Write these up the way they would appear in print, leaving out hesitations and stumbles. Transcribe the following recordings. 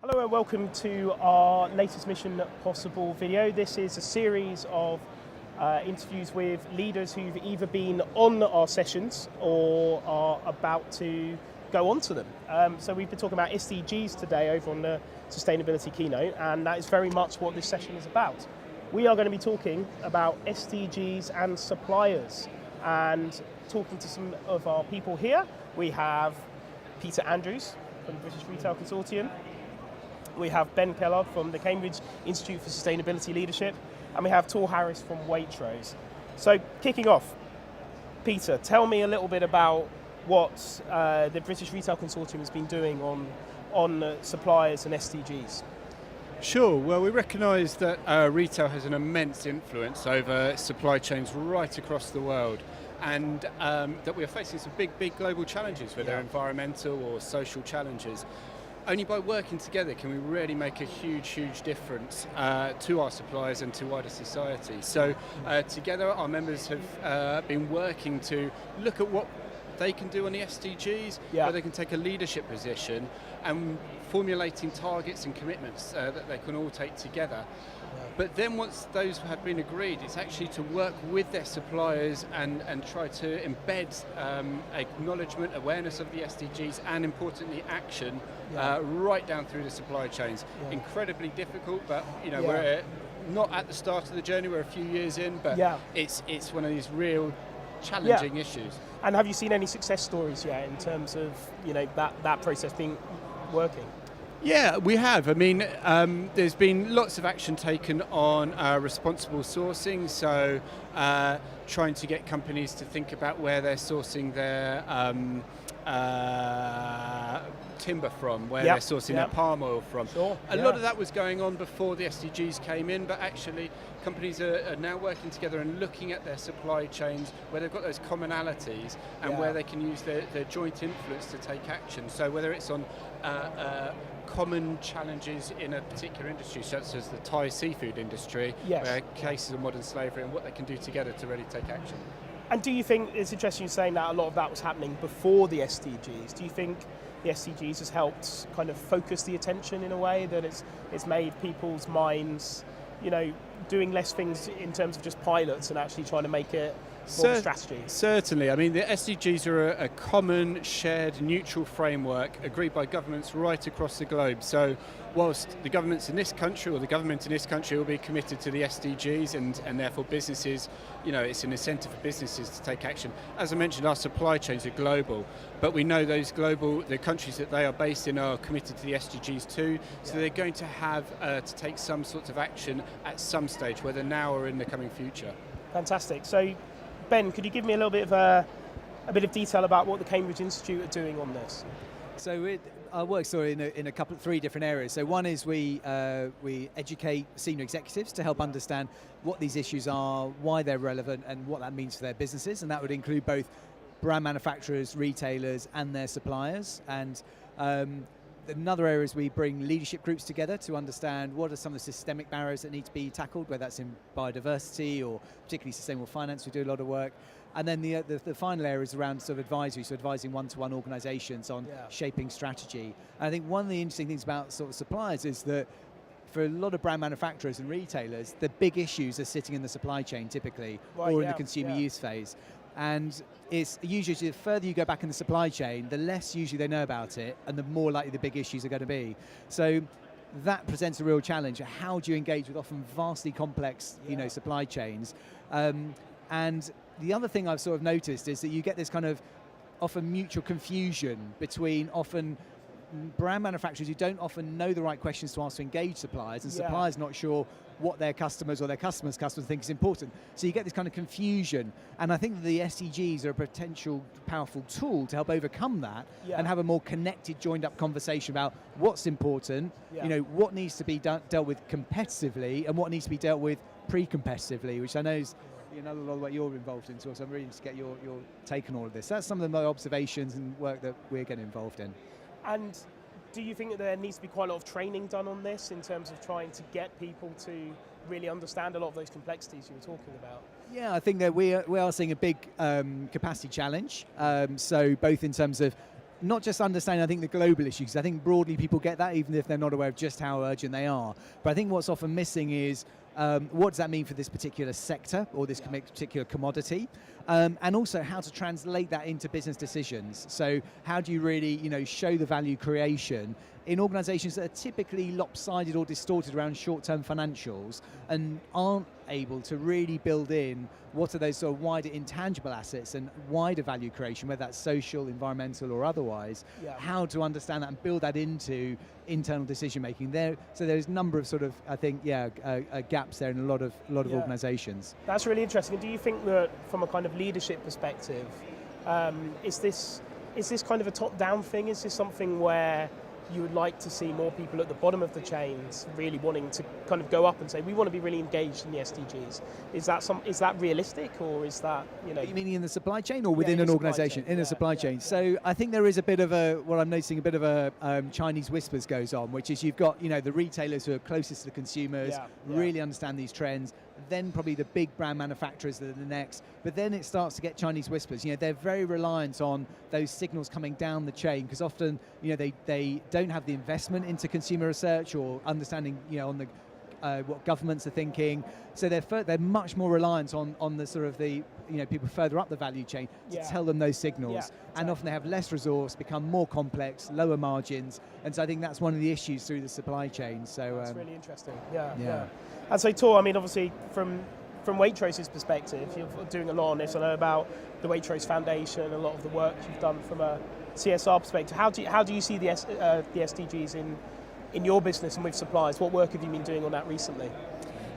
Hello and welcome to our latest Mission Possible video. This is a series of interviews with leaders who've either been on our sessions or are about to go on to them. So we've been talking about SDGs today over on the sustainability keynote, and that is very much what this session is about. We are going to be talking about SDGs and suppliers, and talking to some of our people here. We have Peter Andrews from the British Retail Consortium. We have Ben Kellard from the Cambridge Institute for Sustainability Leadership, and we have Tor Harris from Waitrose. So kicking off, Peter, tell me a little bit about what the British Retail Consortium has been doing on suppliers and SDGs. Sure, well we recognise that retail has an immense influence over supply chains right across the world, and that we are facing some big global challenges, whether environmental or social challenges. Only by working together can we really make a huge difference to our suppliers and to wider society. So together our members have been working to look at what they can do on the SDGs, where they can take a leadership position, and formulating targets and commitments that they can all take together. But then once those have been agreed, it's actually to work with their suppliers and try to embed acknowledgement, awareness of the SDGs, and importantly action right down through the supply chains. Incredibly difficult, but we're not at the start of the journey, we're a few years in, but it's one of these real challenging issues. And have you seen any success stories yet in terms of that process being working? Yeah, we have. I mean, there's been lots of action taken on responsible sourcing, so trying to get companies to think about where they're sourcing their timber from, where they're sourcing their palm oil from. A lot of that was going on before the SDGs came in, but actually companies are now working together and looking at their supply chains where they've got those commonalities and where they can use their joint influence to take action. So whether it's on common challenges in a particular industry, such as the Thai seafood industry, where cases of modern slavery, and what they can do together to really take action. And do you think, it's interesting you're saying that a lot of that was happening before the SDGs. Do you think the SDGs has helped kind of focus the attention in a way that it's made people's minds, doing less things in terms of just pilots and actually trying to make it more of a strategy? Certainly. I mean, the SDGs are a common, shared, neutral framework agreed by governments right across the globe. So whilst the governments in this country, or the government in this country, will be committed to the SDGs, and therefore businesses, it's an incentive for businesses to take action. As I mentioned, our supply chains are global, but we know the countries that they are based in are committed to the SDGs too, so they're going to have to take some sorts of action at some stage, whether now or in the coming future. Fantastic. So Ben, could you give me a little bit of a bit of detail about what the Cambridge Institute are doing on this? So our work's in three different areas. So one is we educate senior executives to help understand what these issues are, why they're relevant, and what that means for their businesses. And that would include both brand manufacturers, retailers, and their suppliers. And another area is we bring leadership groups together to understand what are some of the systemic barriers that need to be tackled, whether that's in biodiversity or particularly sustainable finance. We do a lot of work. And then the final area is around sort of advisory, so advising one-to-one organisations on shaping strategy. And I think one of the interesting things about sort of suppliers is that for a lot of brand manufacturers and retailers, the big issues are sitting in the supply chain typically, or in the consumer use phase. And it's usually, the further you go back in the supply chain, the less usually they know about it, and the more likely the big issues are going to be. So that presents a real challenge. How do you engage with often vastly complex, supply chains? And the other thing I've sort of noticed is that you get this kind of often mutual confusion between often brand manufacturers who don't often know the right questions to ask to engage suppliers, and suppliers not sure what their customers or their customers' customers think is important. So you get this kind of confusion, and I think that the SDGs are a potential powerful tool to help overcome that and have a more connected, joined-up conversation about what's important, what needs to be dealt with competitively, and what needs to be dealt with pre-competitively, which I know is a lot of what you're involved in, so I'm really interested to get your take on all of this. That's some of my observations and work that we're getting involved in. And do you think that there needs to be quite a lot of training done on this in terms of trying to get people to really understand a lot of those complexities you were talking about? Yeah, I think that we are seeing a big capacity challenge. So both in terms of not just understanding, I think, the global issues. I think broadly people get that, even if they're not aware of just how urgent they are. But I think what's often missing is what does that mean for this particular sector or this particular commodity? And also how to translate that into business decisions. So how do you really, show the value creation in organizations that are typically lopsided or distorted around short-term financials and aren't able to really build in what are those sort of wider intangible assets and wider value creation, whether that's social, environmental or otherwise, how to understand that and build that into internal decision making there. So there's a number of sort of, I think, gaps there in a lot of organizations. That's really interesting. And do you think that from a kind of leadership perspective, is this kind of a top-down thing? Is this something where you would like to see more people at the bottom of the chains really wanting to kind of go up and say, we want to be really engaged in the SDGs? Is that realistic, or is that, You meaning in the supply chain or within an organization? In a supply chain. So I think there is a bit of what I'm noticing, a bit of a Chinese whispers goes on, which is you've got, the retailers who are closest to the consumers, really understand these trends, then probably the big brand manufacturers that are the next, but then it starts to get Chinese whispers. They're very reliant on those signals coming down the chain, because often, they don't have the investment into consumer research or understanding, on the what governments are thinking. So they're much more reliant on the sort of the people further up the value chain to tell them those signals, and often they have less resource, become more complex, lower margins, and so I think that's one of the issues through the supply chain. So that's really interesting. Yeah. And so, Tor, I mean, obviously from Waitrose's perspective, you're doing a lot on this. I know about the Waitrose Foundation, a lot of the work you've done from a CSR perspective. How do you see the SDGs in your business and with suppliers? What work have you been doing on that recently?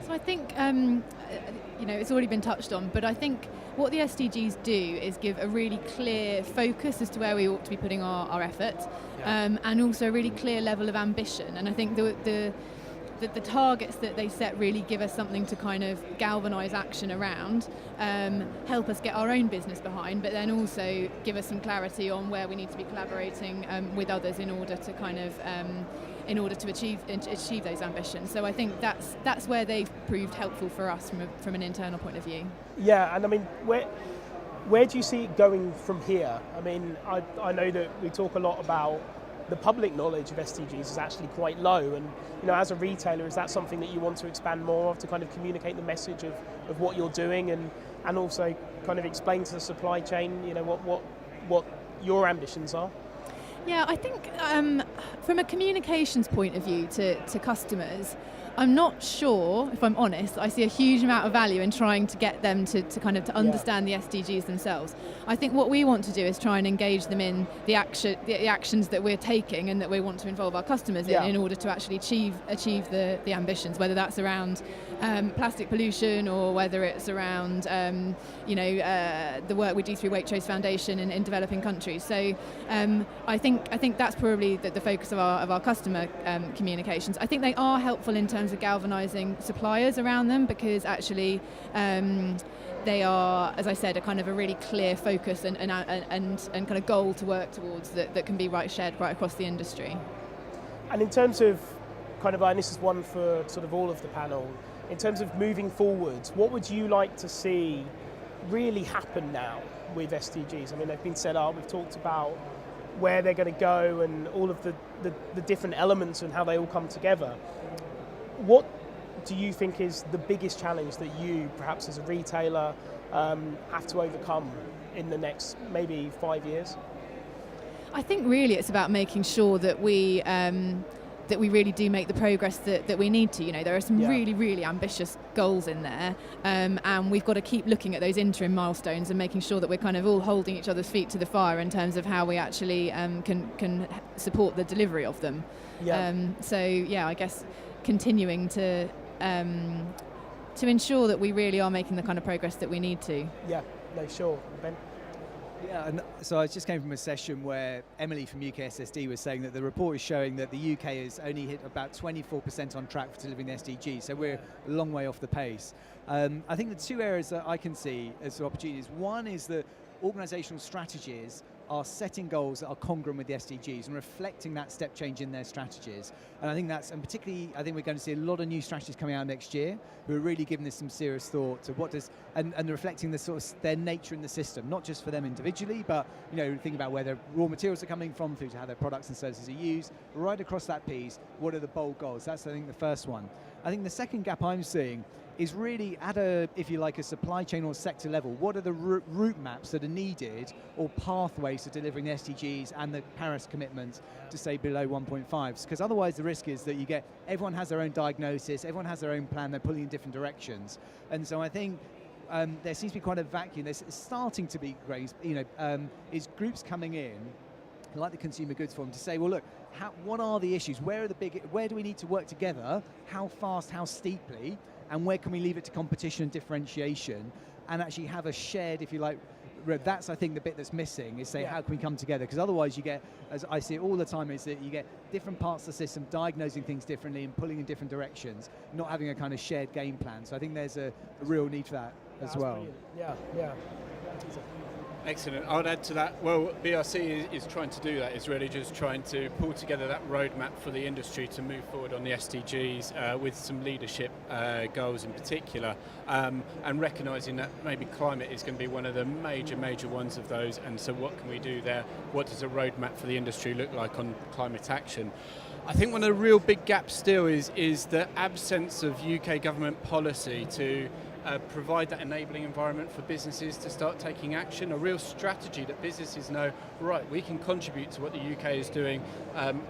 So I think, it's already been touched on, but I think what the SDGs do is give a really clear focus as to where we ought to be putting our effort, and also a really clear level of ambition. And I think the targets that they set really give us something to kind of galvanise action around, help us get our own business behind, but then also give us some clarity on where we need to be collaborating with others in order to kind of achieve those ambitions. So I think that's where they've proved helpful for us from an internal point of view. Yeah, and I mean, where do you see it going from here? I mean, I know that we talk a lot about the public knowledge of SDGs is actually quite low, and as a retailer, is that something that you want to expand more of, to kind of communicate the message of what you're doing, and also kind of explain to the supply chain what your ambitions are? Yeah, I think from a communications point of view to customers, I'm not sure, if I'm honest, I see a huge amount of value in trying to get them to understand the SDGs themselves. I think what we want to do is try and engage them in the actions that we're taking and that we want to involve our customers in order to actually achieve the ambitions, whether that's around plastic pollution or whether it's around the work we do through Waitrose Foundation in developing countries. So I think that's probably the focus of our customer communications. I think they are helpful in terms of galvanising suppliers around them, because actually they are, as I said, a kind of a really clear focus and kind of goal to work towards that can be shared right across the industry. And in terms of kind of, and this is one for sort of all of the panel, in terms of moving forwards, what would you like to see really happen now with SDGs? I mean, they've been set up, we've talked about where they're going to go and all of the different elements and how they all come together. What do you think is the biggest challenge that you, perhaps as a retailer, have to overcome in the next maybe 5 years? I think really it's about making sure that we really do make the progress that we need to. There are some really, really ambitious goals in there, and we've got to keep looking at those interim milestones and making sure that we're kind of all holding each other's feet to the fire in terms of how we actually can support the delivery of them. I guess continuing to ensure that we really are making the kind of progress that we need to. Yeah, no, sure. Ben? Yeah, and so I just came from a session where Emily from UK SSD was saying that the report is showing that the UK has only hit about 24% on track for delivering the SDGs, so we're a long way off the pace. I think the two areas that I can see as opportunities, one is that organisational strategies are setting goals that are congruent with the SDGs and reflecting that step change in their strategies. And I think and particularly, I think we're going to see a lot of new strategies coming out next year who are really giving this some serious thought to what does, and reflecting the sort of their nature in the system, not just for them individually, but think about where their raw materials are coming from, through to how their products and services are used, right across that piece. What are the bold goals? That's, I think, the first one. I think the second gap I'm seeing is really at a supply chain or sector level. What are the route maps that are needed, or pathways to delivering the SDGs and the Paris commitment to stay below 1.5? Because otherwise the risk is that everyone has their own diagnosis, everyone has their own plan, they're pulling in different directions. And so I think there seems to be quite a vacuum. There's starting to be is groups coming in, like the Consumer Goods Forum, to say, well, look, what are the issues? Where do we need to work together? How fast, how steeply? And where can we leave it to competition and differentiation, and actually have a shared, if you like, that's, I think, the bit that's missing, is how can we come together? Because otherwise you get, as I see it all the time, is that you get different parts of the system diagnosing things differently and pulling in different directions, not having a kind of shared game plan. So I think there's a real need for that as well. Brilliant. Yeah. Excellent. I would add to that, well, BRC is trying to do that, is really just trying to pull together that roadmap for the industry to move forward on the SDGs with some leadership goals in particular, and recognising that maybe climate is going to be one of the major ones of those. And so what can we do there? What does a roadmap for the industry look like on climate action? I think one of the real big gaps still is the absence of UK government policy to provide that enabling environment for businesses to start taking action, a real strategy that businesses know, right, we can contribute to what the UK is doing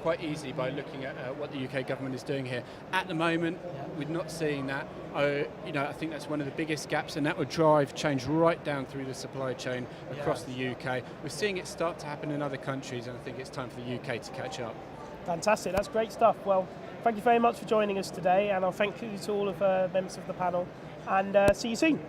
quite easily by looking at what the UK government is doing here. At the moment, we're not seeing that. I think that's one of the biggest gaps, and that would drive change right down through the supply chain across the UK. We're seeing it start to happen in other countries, and I think it's time for the UK to catch up. Fantastic, that's great stuff. Well, thank you very much for joining us today, and I'll thank you to all of members of the panel, and see you soon.